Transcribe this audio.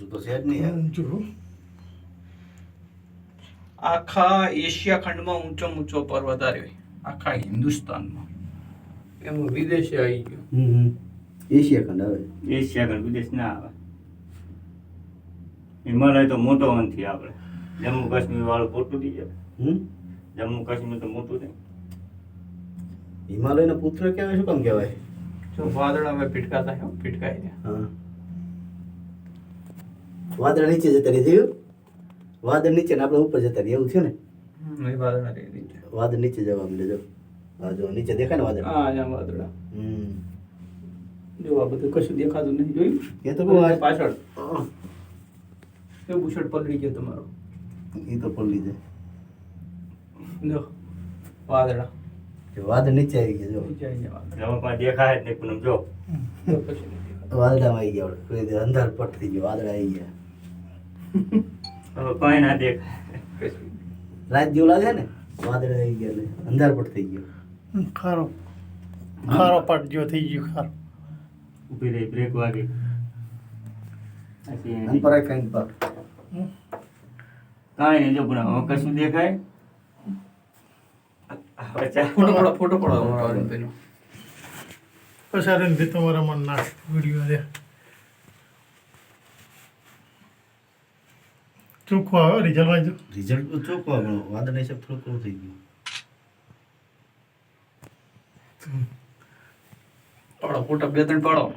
ઊંચું તો છે જ નહીં યાર. ઊંચું આખા એશિયા ખંડમાં ઊંચો પર્વત આવ્યો આખા હિન્દુસ્તાનમાં એમાં વિદેશે આવી ગયો. એશિયા ખંડ આવે. એશિયા ખંડ વિદેશ ના આવે. હિમાલય તો મોટો નથી આપણે. જમ્મુ કાશ્મીર વાળું ખોટું થઈ જાય. જમ્મુ કાશ્મીર તો મોટું નહીં. હિમાલયના પુત્ર કહેવાય, શું કામ કહેવાય? જો વાદળા હવે પીટકાતા હે, પીટકાઈ રહ્યા. હા, વાદળ નીચે જતા રહે થયું. વાદળ નીચે ને આપણે ઉપર જતા રહીએ એવું છે ને. એ વાદળા રહી રહી છે. વાદળ નીચે જવા માંડે. જો હા, જો નીચે દેખાય ને વાદળ. હા અહીંયા વાદળા. જો આ બધું કશું દેખાતું નહીં, જોયું? એ તો બહુ પાછળ કેવું બુશર્ટ પલળી ગયો તમારો. એ તો પલ્લી જાય. જો વાદળા જો વાદળ નીચે આવી ગયા. જો નીચે આવી ગયા વાદળા. એમાં પણ દેખાય જ નહીં પૂનમ જો. જો પછી નહીં દેખાતું. વાદળામાં આવી ગયા. આપણે અંધાર પટ થઈ ગયો. વાદળ આવી ગયા. હવે કઈ ના દેખાય. કશું નહીં. રાત જેવું લાગે ને. વાદળ આવી ગયા એટલે અંધાર પટ થઈ ગયો. ખારો ખારો પાટ જેવો થઈ ગયો. ખારો ઊભી રહી બ્રેક વાગી. પછી અને પરાય કાંઈ પાક. કાંઈ નહીં જો પૂનમ હવે કશું દેખાય. હવે ચા- ફોટો પડો અમારા અરવિંદભાઈનો. પસારે નથી તમારા મન ના વિડીયો દે ચોખ્ખો આવે રિઝલ્ટ વાંચો. રિઝલ્ટ તો ચોખ્ખું આવે પણ વાદળ હિસાબ થોડું થોડું થઈ ગયું. પાડો ફોટો બે ત્રણ પાડો.